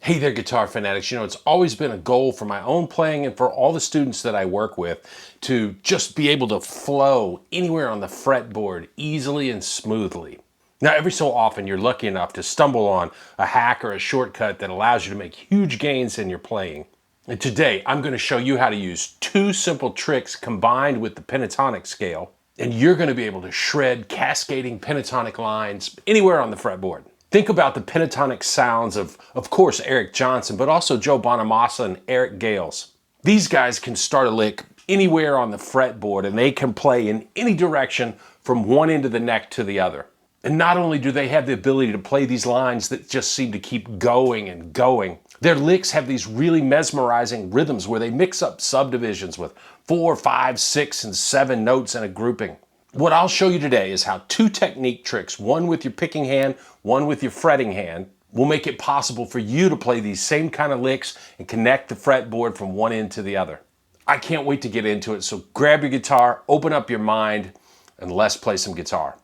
Hey there, guitar fanatics. You know, it's always been a goal for my own playing and for all the students that I work with to just be able to flow anywhere on the fretboard easily and smoothly. Now, every so often you're lucky enough to stumble on a hack or a shortcut that allows you to make huge gains in your playing. And today I'm going to show you how to use two simple tricks combined with the pentatonic scale, and you're going to be able to shred cascading pentatonic lines anywhere on the fretboard. Think about the pentatonic sounds of course, Eric Johnson, but also Joe Bonamassa and Eric Gales. These guys can start a lick anywhere on the fretboard, and they can play in any direction from one end of the neck to the other. And not only do they have the ability to play these lines that just seem to keep going and going, their licks have these really mesmerizing rhythms where they mix up subdivisions with 4, 5, 6, and 7 notes in a grouping. What I'll show you today is how two technique tricks, one with your picking hand, one with your fretting hand, will make it possible for you to play these same kind of licks and connect the fretboard from one end to the other. I can't wait to get into it, so grab your guitar, open up your mind, and let's play some guitar.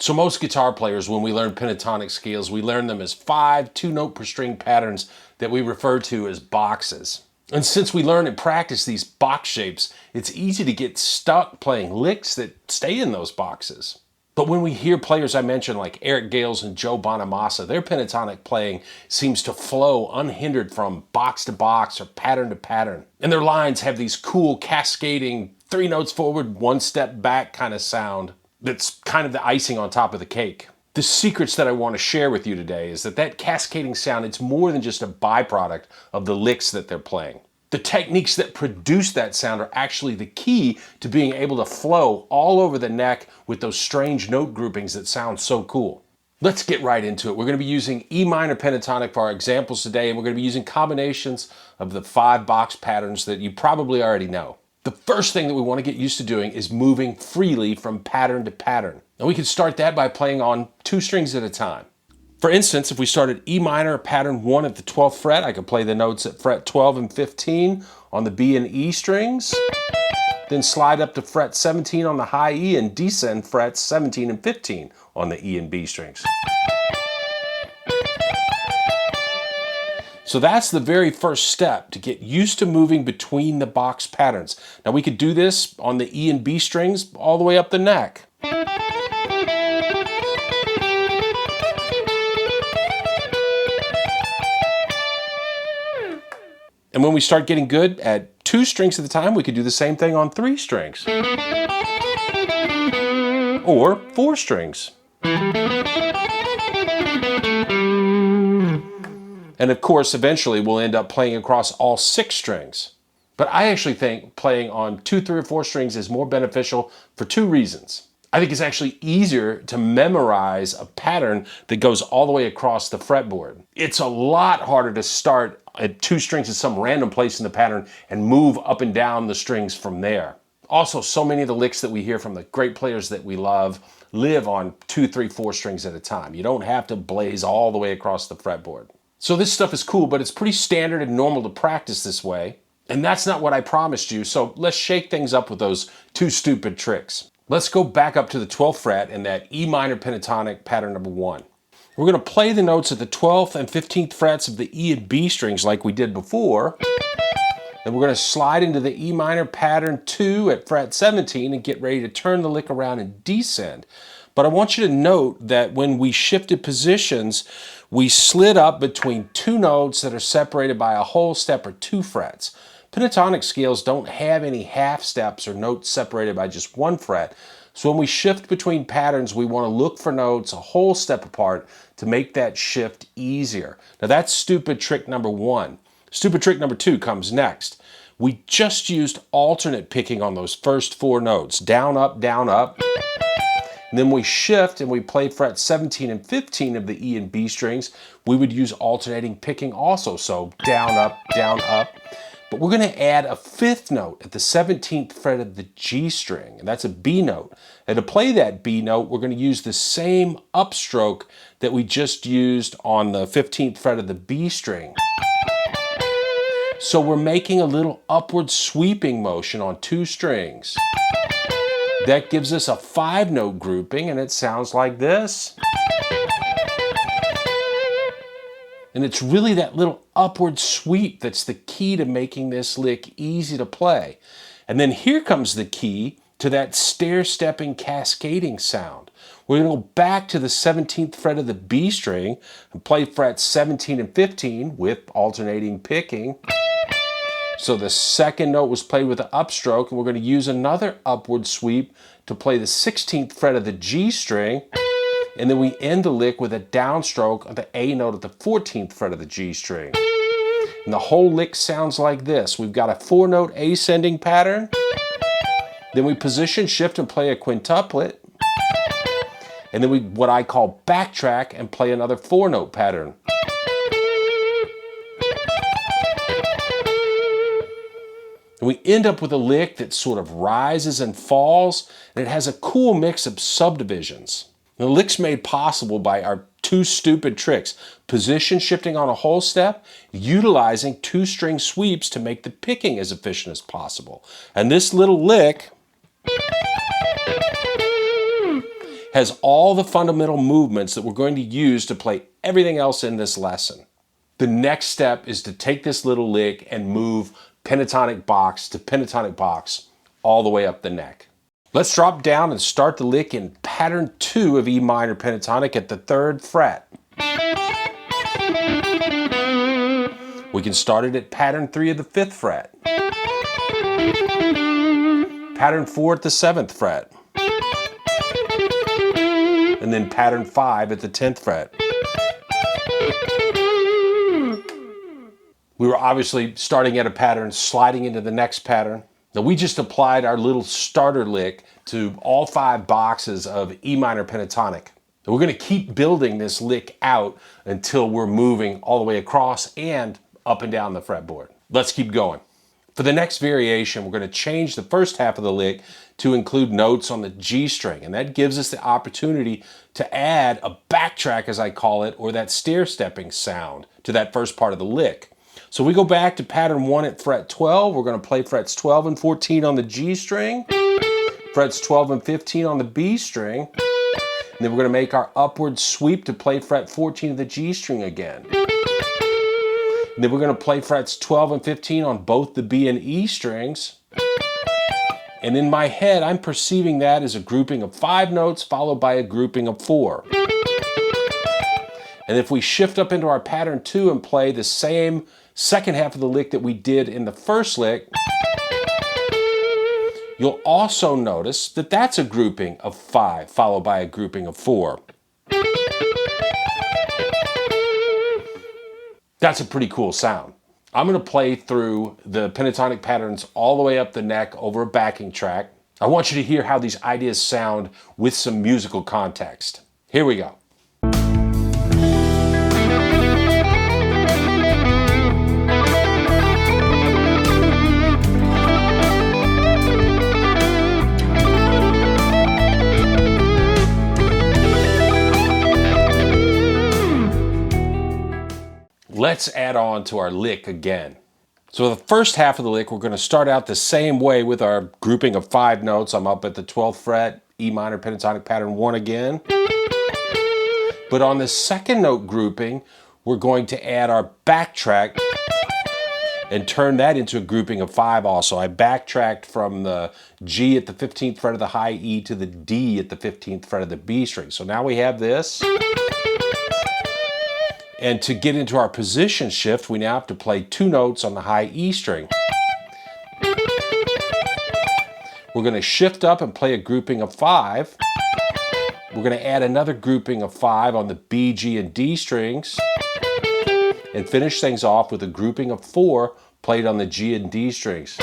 So most guitar players, when we learn pentatonic scales, we learn them as 5 2-note per string patterns that we refer to as boxes. And since we learn and practice these box shapes, it's easy to get stuck playing licks that stay in those boxes. But when we hear players I mentioned like Eric Gales and Joe Bonamassa, their pentatonic playing seems to flow unhindered from box to box or pattern to pattern. And their lines have these cool cascading 3 notes forward, 1 step back kind of sound. That's kind of the icing on top of the cake. The secrets that I want to share with you today is that cascading sound, it's more than just a byproduct of the licks that they're playing. The techniques that produce that sound are actually the key to being able to flow all over the neck with those strange note groupings that sound so cool. Let's get right into it. We're going to be using E minor pentatonic for our examples today, and we're going to be using combinations of the 5 box patterns that you probably already know. The first thing that we want to get used to doing is moving freely from pattern to pattern. And we can start that by playing on 2 strings at a time. For instance, if we started E minor pattern 1 at the 12th fret, I could play the notes at fret 12 and 15 on the B and E strings, then slide up to fret 17 on the high E and descend frets 17 and 15 on the E and B strings. So that's the very first step to get used to moving between the box patterns. Now we could do this on the E and B strings all the way up the neck. And when we start getting good at 2 strings at a time, we could do the same thing on 3 strings. Or 4 strings. And of course, eventually we'll end up playing across all 6 strings. But I actually think playing on 2, 3, or 4 strings is more beneficial for 2 reasons. I think it's actually easier to memorize a pattern that goes all the way across the fretboard. It's a lot harder to start at 2 strings at some random place in the pattern and move up and down the strings from there. Also, so many of the licks that we hear from the great players that we love live on 2, 3, 4 strings at a time. You don't have to blaze all the way across the fretboard. So this stuff is cool, but it's pretty standard and normal to practice this way. And that's not what I promised you, so let's shake things up with those 2 stupid tricks. Let's go back up to the 12th fret in that E minor pentatonic pattern number 1. We're going to play the notes at the 12th and 15th frets of the E and B strings like we did before. And we're going to slide into the E minor pattern 2 at fret 17 and get ready to turn the lick around and descend. But I want you to note that when we shifted positions, we slid up between 2 notes that are separated by a whole step or 2 frets. Pentatonic scales don't have any half steps or notes separated by just 1 fret. So when we shift between patterns, we want to look for notes a whole step apart to make that shift easier. Now that's stupid trick number 1. Stupid trick number 2 comes next. We just used alternate picking on those first 4 notes. Down, up, down, up. And then we shift and we play fret 17 and 15 of the E and B strings. We would use alternating picking also. So down, up, But we're going to add a fifth note at the 17th fret of the G string, and that's a B note. And to play that B note, we're going to use the same upstroke that we just used on the 15th fret of the B string. So we're making a little upward sweeping motion on two strings. That gives us a 5-note grouping, and it sounds like this. And it's really that little upward sweep that's the key to making this lick easy to play. And then here comes the key to that stair-stepping cascading sound. We're going to go back to the 17th fret of the B string and play frets 17 and 15 with alternating picking. So the second note was played with an upstroke, and we're going to use another upward sweep to play the 16th fret of the G string. And then we end the lick with a downstroke of the A note at the 14th fret of the G string. And the whole lick sounds like this. We've got a 4-note ascending pattern. Then we position shift and play a quintuplet. And then we, what I call, backtrack and play another 4-note pattern. And we end up with a lick that sort of rises and falls, and it has a cool mix of subdivisions. The lick's made possible by our two stupid tricks: position shifting on a whole step, utilizing 2-string sweeps to make the picking as efficient as possible. And this little lick has all the fundamental movements that we're going to use to play everything else in this lesson. The next step is to take this little lick and move pentatonic box to pentatonic box all the way up the neck. Let's drop down and start the lick in pattern 2 of E minor pentatonic at the 3rd fret. We can start it at pattern 3 of the 5th fret. Pattern 4 at the 7th fret. And then pattern 5 at the 10th fret. We were obviously starting at a pattern, sliding into the next pattern. Now we just applied our little starter lick to all 5 boxes of E minor pentatonic. And we're going to keep building this lick out until we're moving all the way across and up and down the fretboard. Let's keep going. For the next variation, we're going to change the first half of the lick to include notes on the G string, and that gives us the opportunity to add a backtrack, as I call it, or that stair-stepping sound to that first part of the lick. So we go back to pattern 1 at fret 12. We're going to play frets 12 and 14 on the G string, frets 12 and 15 on the B string, and then we're going to make our upward sweep to play fret 14 of the G string again. And then we're going to play frets 12 and 15 on both the B and E strings. And in my head, I'm perceiving that as a grouping of 5 notes followed by a grouping of 4. And if we shift up into our pattern 2 and play the same second half of the lick that we did in the first lick, you'll also notice that that's a grouping of 5 followed by a grouping of 4. That's a pretty cool sound. I'm going to play through the pentatonic patterns all the way up the neck over a backing track. I want you to hear how these ideas sound with some musical context. Here we go. Let's add on to our lick again. So the first half of the lick, we're going to start out the same way with our grouping of 5 notes. I'm up at the 12th fret, E minor pentatonic pattern 1 again. But on the second note grouping, we're going to add our backtrack and turn that into a grouping of 5 also. I backtracked from the G at the 15th fret of the high E to the D at the 15th fret of the B string. So now we have this. And to get into our position shift, we now have to play 2 notes on the high E string. We're going to shift up and play a grouping of 5. We're going to add another grouping of 5 on the B, G, and D strings. And finish things off with a grouping of 4 played on the G and D strings.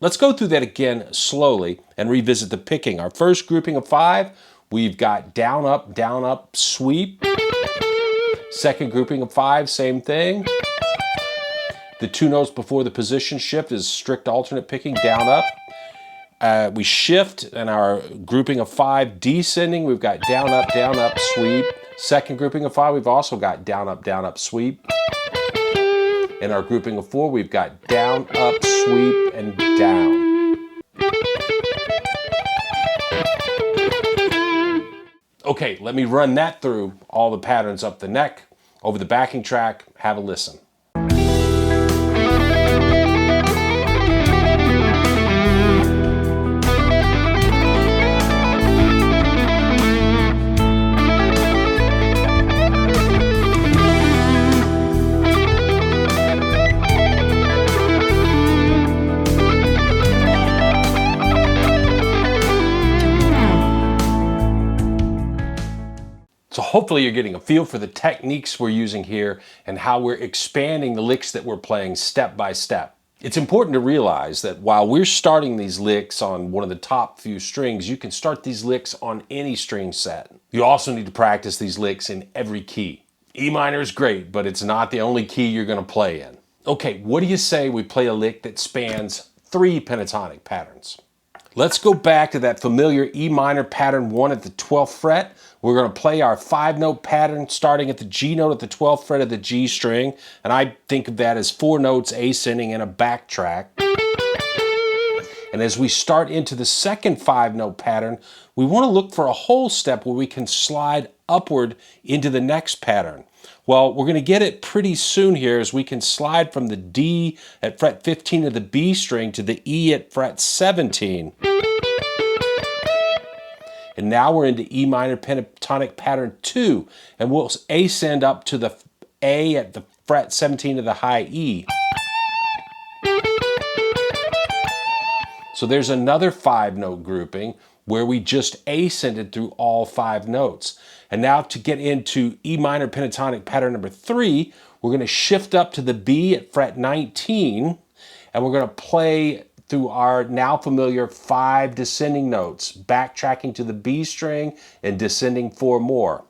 Let's go through that again slowly and revisit the picking. Our first grouping of 5, we've got down, up, sweep. Second grouping of 5, same thing. The two notes before the position shift is strict alternate picking, down, up. We shift in our grouping of 5 descending. We've got down, up, sweep. Second grouping of 5, we've also got down, up, sweep. In our grouping of 4, we've got down, up, sweep, and down. Okay, let me run that through all the patterns up the neck, over the backing track. Have a listen. So hopefully you're getting a feel for the techniques we're using here and how we're expanding the licks that we're playing step by step. It's important to realize that while we're starting these licks on one of the top few strings, you can start these licks on any string set. You also need to practice these licks in every key. E minor is great, but it's not the only key you're going to play in. Okay, what do you say we play a lick that spans 3 pentatonic patterns? Let's go back to that familiar E minor pattern 1 at the 12th fret. We're going to play our 5-note pattern starting at the G note at the 12th fret of the G string. And I think of that as 4 notes ascending in a backtrack. And as we start into the second 5-note pattern, we want to look for a whole step where we can slide upward into the next pattern. Well, we're going to get it pretty soon here as we can slide from the D at fret 15 of the B string to the E at fret 17. And now we're into E minor pentatonic pattern 2, and we'll ascend up to the A at the fret 17 of the high E. So there's another 5-note grouping where we just ascended through all 5 notes. And now to get into E minor pentatonic pattern number 3, we're going to shift up to the B at fret 19, and we're going to play through our now familiar 5 descending notes, backtracking to the B string and descending 4 more.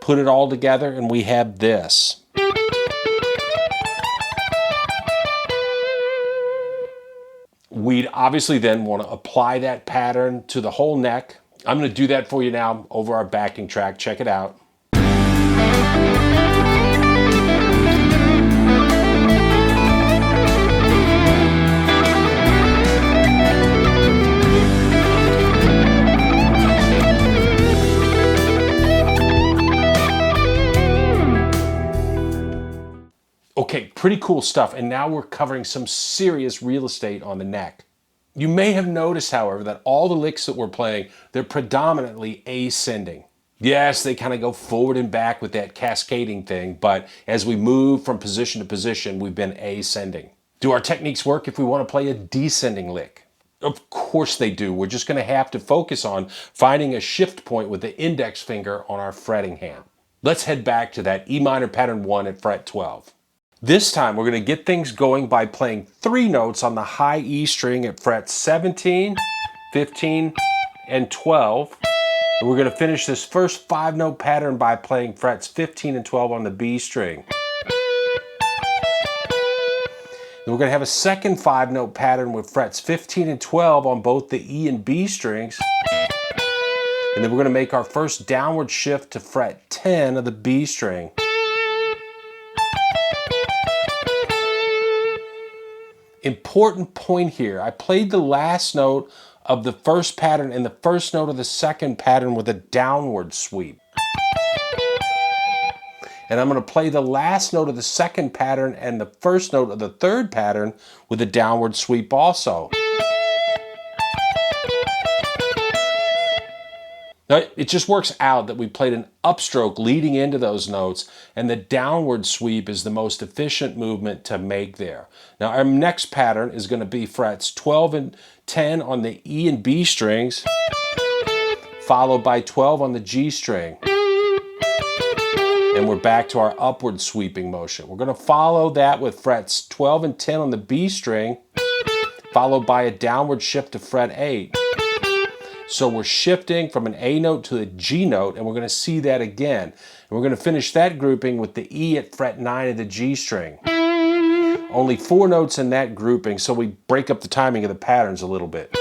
Put it all together and we have this. We'd obviously then want to apply that pattern to the whole neck. I'm going to do that for you now over our backing track. Check it out. Okay, pretty cool stuff, and now we're covering some serious real estate on the neck. You may have noticed, however, that all the licks that we're playing, they're predominantly ascending. Yes, they kind of go forward and back with that cascading thing, but as we move from position to position, we've been ascending. Do our techniques work if we want to play a descending lick? Of course they do. We're just going to have to focus on finding a shift point with the index finger on our fretting hand. Let's head back to that E minor pattern 1 at fret 12. This time we're going to get things going by playing 3 notes on the high E string at frets 17, 15, and 12. And we're going to finish this first 5-note pattern by playing frets 15 and 12 on the B string. Then we're going to have a second 5-note pattern with frets 15 and 12 on both the E and B strings. And then we're going to make our first downward shift to fret 10 of the B string. Important point here, I played the last note of the first pattern and the first note of the second pattern with a downward sweep. And I'm going to play the last note of the second pattern and the first note of the third pattern with a downward sweep also. Now, it just works out that we played an upstroke leading into those notes, and the downward sweep is the most efficient movement to make there. Now, our next pattern is going to be frets 12 and 10 on the E and B strings, followed by 12 on the G string. And we're back to our upward sweeping motion. We're going to follow that with frets 12 and 10 on the B string, followed by a downward shift to fret 8. So we're shifting from an A note to a G note, and we're going to see that again. And we're going to finish that grouping with the E at fret 9 of the G string. Only 4 notes in that grouping, so we break up the timing of the patterns a little bit.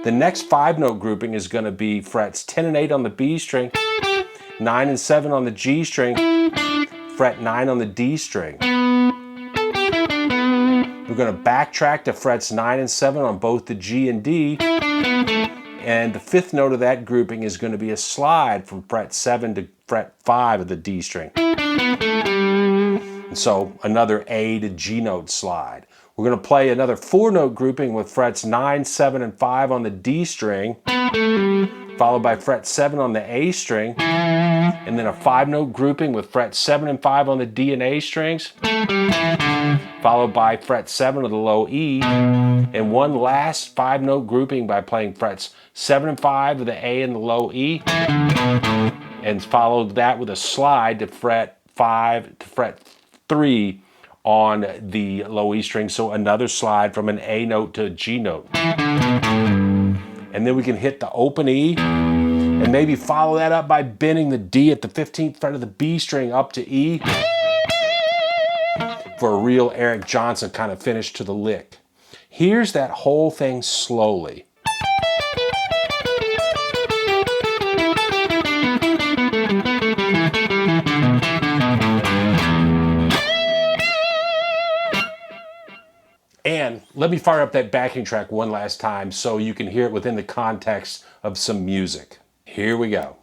The next 5-note grouping is going to be frets 10 and 8 on the B string, 9 and 7 on the G string, fret 9 on the D string. We're going to backtrack to frets 9 and 7 on both the G and D. And the 5th note of that grouping is going to be a slide from fret 7 to fret 5 of the D string. And so another A to G note slide. We're going to play another 4-note grouping with frets 9, 7, and 5 on the D string, followed by fret 7 on the A string, and then a 5-note grouping with fret 7 and 5 on the D and A strings, followed by fret 7 of the low E, and one last 5-note grouping by playing frets 7 and 5 of the A and the low E, and followed that with a slide to fret 5 to fret 3 on the low E string, so another slide from an A note to a G note. And then we can hit the open E, and maybe follow that up by bending the D at the 15th fret of the B string up to E for a real Eric Johnson kind of finish to the lick. Here's that whole thing slowly. And let me fire up that backing track one last time so you can hear it within the context of some music. Here we go.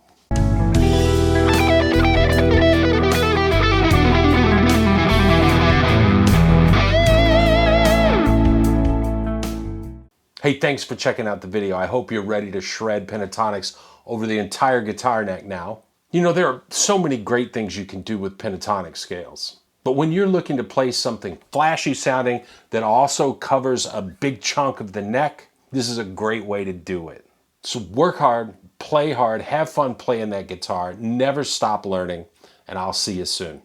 Hey, thanks for checking out the video. I hope you're ready to shred pentatonics over the entire guitar neck now. You know, there are so many great things you can do with pentatonic scales. But when you're looking to play something flashy sounding that also covers a big chunk of the neck, this is a great way to do it. So work hard, play hard, have fun playing that guitar, never stop learning, and I'll see you soon.